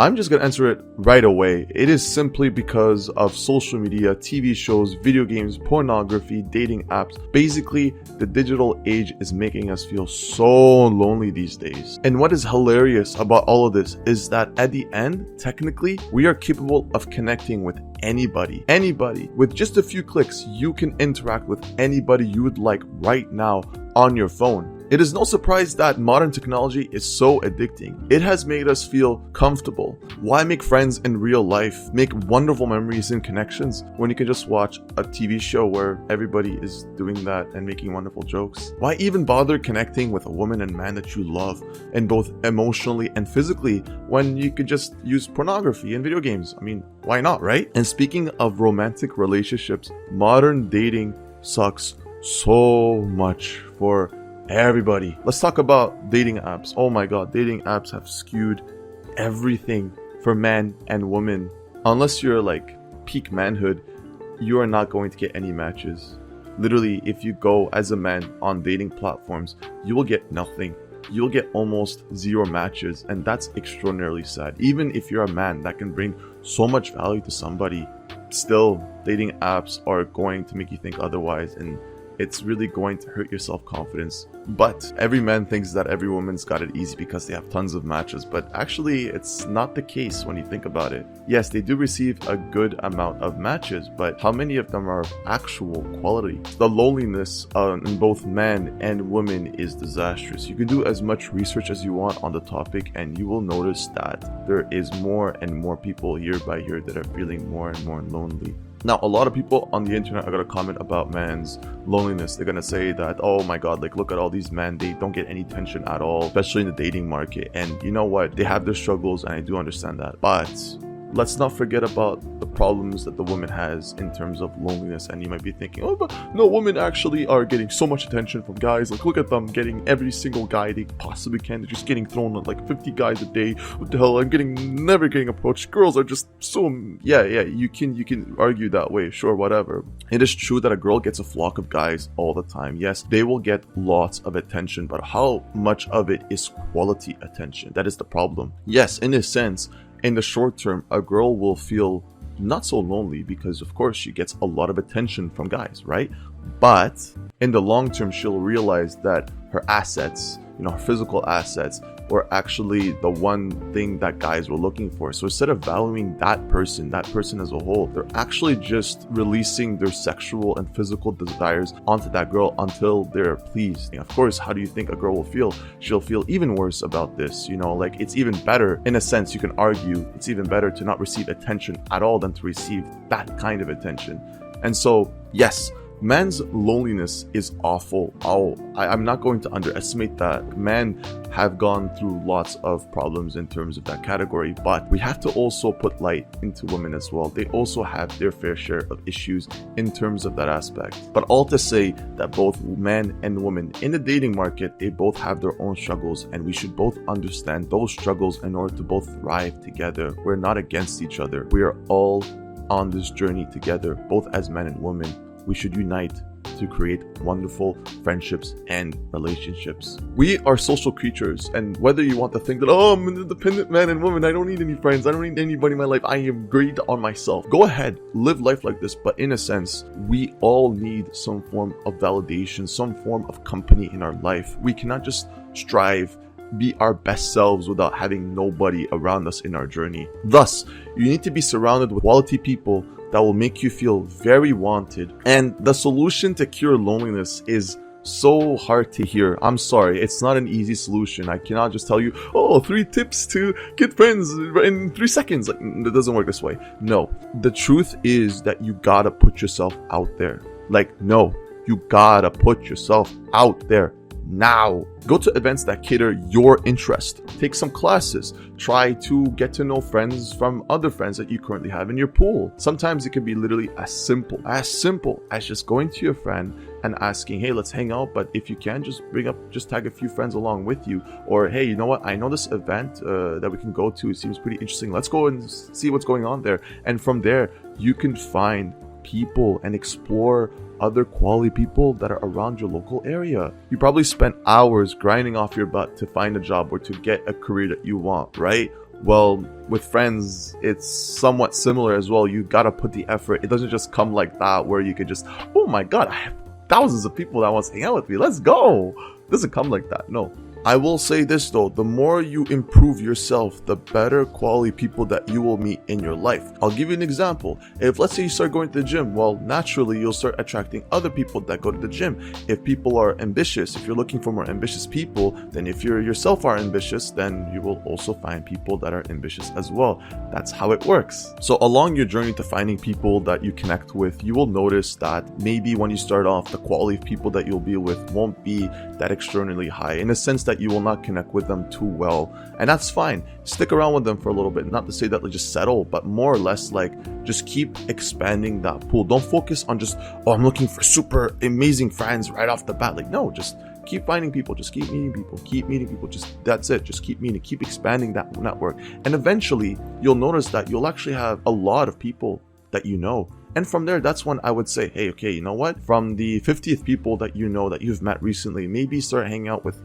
I'm just gonna answer it right away. It is simply because of social media, TV shows, video games, pornography, dating apps. Basically, the digital age is making us feel so lonely these days. And what is hilarious about all of this is that at the end, technically, we are capable of connecting with anybody. With just a few clicks, you can interact with anybody you would like right now on your phone. It is no surprise that modern technology is so addicting. It has made us feel comfortable. Why make friends in real life, make wonderful memories and connections when you can just watch a TV show where everybody is doing that and making wonderful jokes? Why even bother connecting with a woman and man that you love, and both emotionally and physically, when you could just use pornography and video games? I mean, why not, right? And speaking of romantic relationships, modern dating sucks so much for everybody. Let's talk about dating apps. Oh my god, dating apps have skewed everything for men and women. Unless you're like peak manhood, you are not going to get any matches. Literally, if you go as a man on dating platforms, you will get nothing. You'll get almost zero matches, and that's extraordinarily sad. Even if you're a man that can bring so much value to somebody, still dating apps are going to make you think otherwise, and it's really going to hurt your self-confidence. But every man thinks that every woman's got it easy because they have tons of matches, but actually it's not the case when you think about it. Yes, they do receive a good amount of matches, but how many of them are of actual quality? The loneliness in both men and women is disastrous. You can do as much research as you want on the topic, and you will notice that there is more and more people year by year that are feeling more and more lonely. Now, a lot of people on the internet are going to comment about man's loneliness. They're going to say that, oh my god, like look at all these men, they don't get any attention at all, especially in the dating market. And you know what? They have their struggles, and I do understand that. But let's not forget about the problems that the woman has in terms of loneliness. And you might be thinking, oh, but no, women actually are getting so much attention from guys. Like, look at them getting every single guy they possibly can. They're just getting thrown at like 50 guys a day. What the hell? Never getting approached. Girls are just so, yeah, you can argue that way. Sure, whatever. It is true that a girl gets a flock of guys all the time. Yes, they will get lots of attention, but how much of it is quality attention? That is the problem. Yes, in a sense, in the short term, a girl will feel not so lonely because, of course, she gets a lot of attention from guys, right? But in the long term, she'll realize that her assets, her physical assets, were actually the one thing that guys were looking for. So instead of valuing that person as a whole, they're actually just releasing their sexual and physical desires onto that girl until they're pleased. And of course, how do you think a girl will feel? She'll feel even worse about this. Like it's even better, in a sense, you can argue it's even better to not receive attention at all than to receive that kind of attention. And so, yes, man's loneliness is awful. I'm not going to underestimate that. Men have gone through lots of problems in terms of that category, but we have to also put light into women as well. They also have their fair share of issues in terms of that aspect. But all to say that both men and women in the dating market, they both have their own struggles, and we should both understand those struggles in order to both thrive together. We're not against each other. We are all on this journey together, both as men and women. We should unite to create wonderful friendships and relationships. We are social creatures, and whether you want to think that, oh, I'm an independent man and woman, I don't need any friends, I don't need anybody in my life, I am great on myself. Go ahead, live life like this, but in a sense, we all need some form of validation, some form of company in our life. We cannot just strive, be our best selves without having nobody around us in our journey. Thus, you need to be surrounded with quality people that will make you feel very wanted. And the solution to cure loneliness is so hard to hear. I'm sorry, it's not an easy solution. I cannot just tell you, 3 tips to get friends in 3 seconds. Like, it doesn't work this way. No, the truth is that you gotta put yourself out there. You gotta put yourself out there now. Go to events that cater your interest. Take some classes. Try to get to know friends from other friends that you currently have in your pool. Sometimes it can be literally as simple as just going to your friend and asking, hey, let's hang out, but if you can, just tag a few friends along with you. Or, hey, you know what? I know this event that we can go to. It seems pretty interesting. Let's go and see what's going on there. And from there, you can find people and explore other quality people that are around your local area. You probably spent hours grinding off your butt to find a job or to get a career that you want, right? Well, with friends, it's somewhat similar as well. You gotta put the effort. It doesn't just come like that where you could just, oh my god, I have thousands of people that want to hang out with me. Let's go. It doesn't come like that. No. I will say this though, the more you improve yourself, the better quality people that you will meet in your life. I'll give you an example. If let's say you start going to the gym, well, naturally you'll start attracting other people that go to the gym. If people are ambitious, if you're looking for more ambitious people, then if you yourself are ambitious, then you will also find people that are ambitious as well. That's how it works. So along your journey to finding people that you connect with, you will notice that maybe when you start off, the quality of people that you'll be with won't be that extraordinarily high, in a sense that you will not connect with them too well, and that's fine. Stick around with them for a little bit, not to say that just settle, but more or less like just keep expanding that pool. Don't focus on just, oh, I'm looking for super amazing friends right off the bat. Like, no, just keep finding people, just keep meeting people, just that's it, just keep meeting, keep expanding that network, and eventually you'll notice that you'll actually have a lot of people that you know. And from there, that's when I would say, hey, okay, you know what? From the 50th people that you know that you've met recently, maybe start hanging out with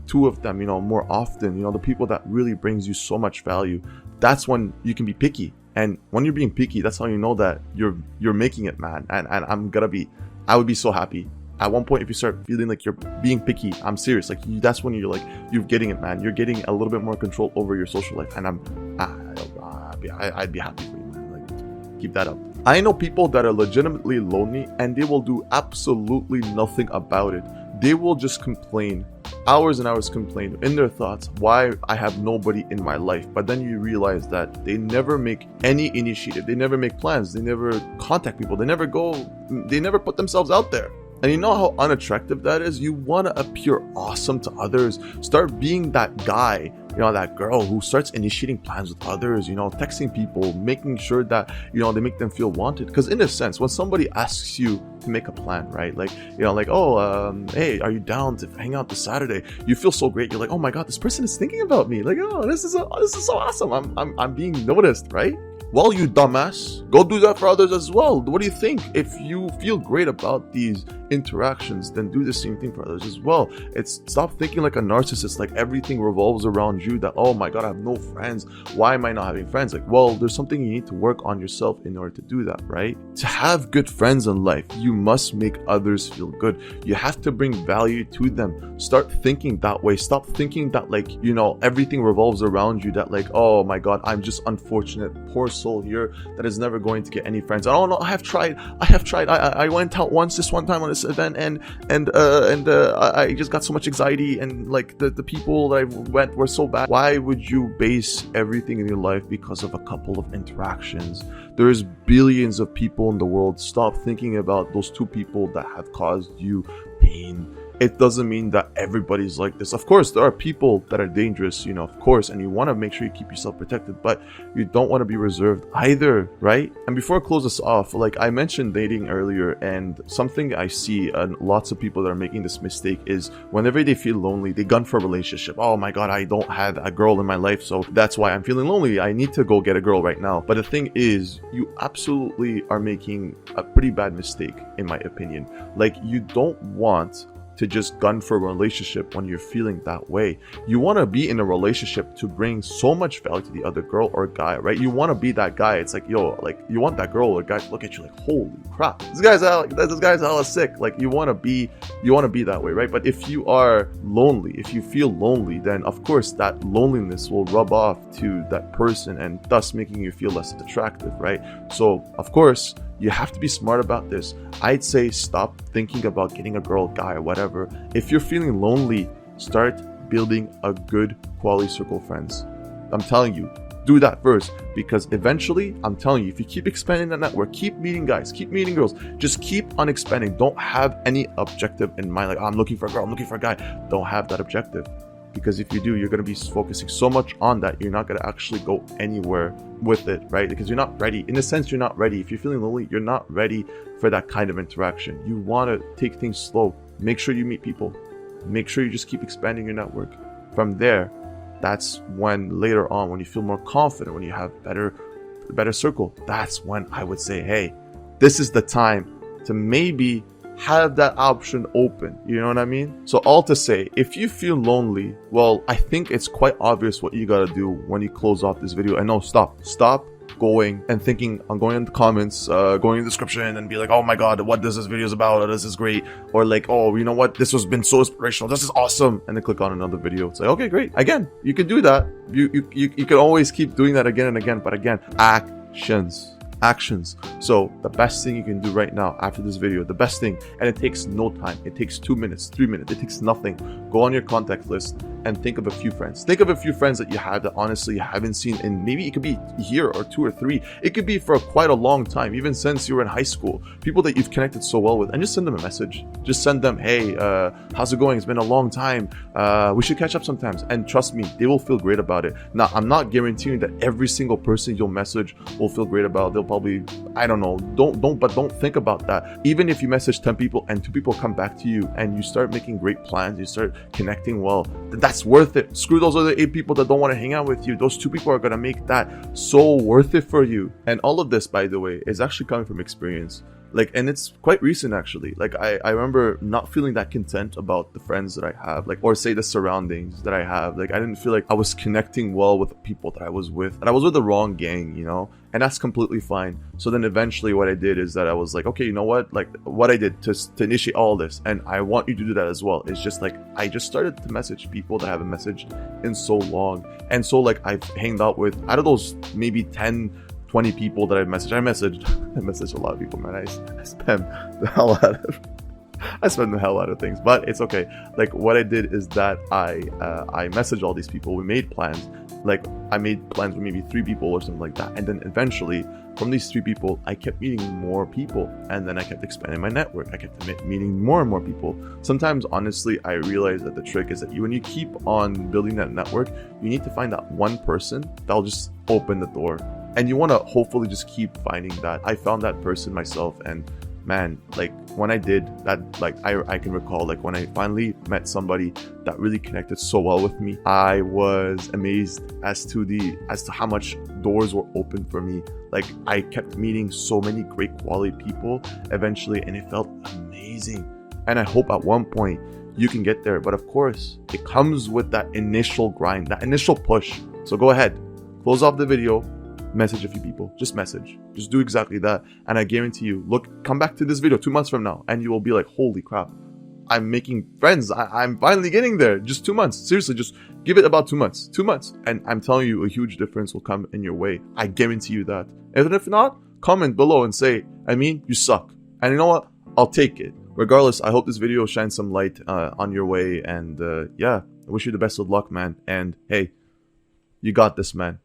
2 of them, more often, the people that really brings you so much value. That's when you can be picky. And when you're being picky, that's how you know that you're making it, man. And I would be so happy. At one point, if you start feeling like you're being picky, I'm serious. Like that's when you're getting it, man. You're getting a little bit more control over your social life. And I'd be happy for you, man. Like, keep that up. I know people that are legitimately lonely and they will do absolutely nothing about it. They will just complain, hours and hours complain in their thoughts, why I have nobody in my life. But then you realize that they never make any initiative. They never make plans. They never contact people. They never put themselves out there. And you know how unattractive that is? You want to appear awesome to others. Start being that guy, that girl who starts initiating plans with others, texting people, making sure that, they make them feel wanted. Because in a sense, when somebody asks you to make a plan, right? Like, hey, are you down to hang out this Saturday? You feel so great. You're like, oh my God, this person is thinking about me. Like, oh, this is so awesome. I'm being noticed, right? Well, you dumbass, go do that for others as well. What do you think? If you feel great about these interactions, then do the same thing for others as well. Stop thinking like a narcissist, like everything revolves around you, that, oh my God, I have no friends. Why am I not having friends? Like, well, there's something you need to work on yourself in order to do that, right? To have good friends in life, you must make others feel good. You have to bring value to them. Start thinking that way. Stop thinking that everything revolves around you, that oh my God, I'm just unfortunate, poor soul here that is never going to get any friends. I don't know. I have tried. I went out this one time on this event and I just got so much anxiety, and the people that I went were so bad. Why would you base everything in your life because of a couple of interactions? There's billions of people in the world. Stop thinking about those 2 people that have caused you pain. It doesn't mean that everybody's like this. Of course, there are people that are dangerous, of course, and you want to make sure you keep yourself protected, but you don't want to be reserved either, right? And before I close this off, I mentioned dating earlier, and something I see and lots of people that are making this mistake is whenever they feel lonely, they gun for a relationship. Oh my God, I don't have a girl in my life, so that's why I'm feeling lonely. I need to go get a girl right now. But the thing is, you absolutely are making a pretty bad mistake, in my opinion. You don't want to just gun for a relationship when you're feeling that way. You want to be in a relationship to bring so much value to the other girl or guy, right? You want to be that guy. It's you want that girl or guy to look at you like, holy crap, this guy's hella sick. You want to be that way, right? But if you are lonely, if you feel lonely, then of course that loneliness will rub off to that person and thus making you feel less attractive, right? So of course, you have to be smart about this. I'd say stop thinking about getting a girl, guy, or whatever. If you're feeling lonely, start building a good quality circle of friends. I'm telling you, do that first, because eventually, I'm telling you, if you keep expanding that network, keep meeting guys, keep meeting girls, just keep on expanding. Don't have any objective in mind, I'm looking for a girl, I'm looking for a guy. Don't have that objective. Because if you do, you're going to be focusing so much on that, you're not going to actually go anywhere with it, right? Because you're not ready. In a sense, you're not ready. If you're feeling lonely, you're not ready for that kind of interaction. You want to take things slow. Make sure you meet people. Make sure you just keep expanding your network. From there, that's when later on, when you feel more confident, when you have better circle, that's when I would say, hey, this is the time to maybe have that option open. You know what I mean? So all to say, if you feel lonely, well, I think it's quite obvious what you gotta do when you close off this video. And no, stop going and thinking on going in the comments, going in the description and be like, oh my god, what this video is about, this is great, or like, oh, you know what, this has been so inspirational, this is awesome, and then click on another video. It's like, okay, great. Again, you can do that. You can always keep doing that again and again, but again, actions. So the best thing you can do right now after this video, the best thing, and it takes no time, it takes 2 minutes, 3 minutes, it takes nothing. Go on your contact list and think of a few friends. Think of a few friends that you have that honestly you haven't seen in, maybe it could be a year or 2 or 3. It could be for quite a long time, even since you were in high school. People that you've connected so well with, and just send them a message. Just send them, hey, how's it going? It's been a long time. We should catch up sometimes. And trust me, they will feel great about it. Now, I'm not guaranteeing that every single person you'll message will feel great about it. They'll probably, I don't know, don't think about that. Even if you message 10 people and 2 people come back to you and you start making great plans, you start connecting well, that's worth it. Screw those other 8 people that don't want to hang out with you. Those 2 people are going to make that so worth it for you. And all of this, by the way, is actually coming from experience. Like, and it's quite recent actually. Like, I remember not feeling that content about the friends that I have, like, or say the surroundings that I have. Like, I didn't feel like I was connecting well with the people that I was with, and I was with the wrong gang, you know, and that's completely fine. So then eventually what I did is that I was like, okay, you know what, like what I did to initiate all this, and I want you to do that as well, is just like, I just started to message people that I haven't messaged in so long. And so like I've hanged out with, out of those maybe 10, 20 people that I messaged a lot of people, man. I spam the hell out of things, but it's okay. Like, what I did is that I messaged all these people. We made plans. Like, I made plans with maybe 3 people or something like that, and then eventually from these 3 people I kept meeting more people, and then I kept expanding my network. I kept meeting more and more people. Sometimes honestly I realized that the trick is that when you keep on building that network, you need to find that one person that'll just open the door. And you want to hopefully just keep finding that. I found that person myself, and man, like when I did that, like I can recall, like when I finally met somebody that really connected so well with me, I was amazed as to how much doors were open for me. Like, I kept meeting so many great quality people eventually, and it felt amazing. And I hope at one point you can get there, but of course it comes with that initial grind, that initial push. So go ahead, close off the video, message a few people. Just message. Just do exactly that. And I guarantee you, come back to this video 2 months from now and you will be like, holy crap, I'm making friends. I'm finally getting there. Just 2 months. Seriously, just give it about 2 months. 2 months. And I'm telling you, a huge difference will come in your way. I guarantee you that. And if not, comment below and say, I mean, you suck. And you know what? I'll take it. Regardless, I hope this video shines some light on your way. And yeah, I wish you the best of luck, man. And hey, you got this, man.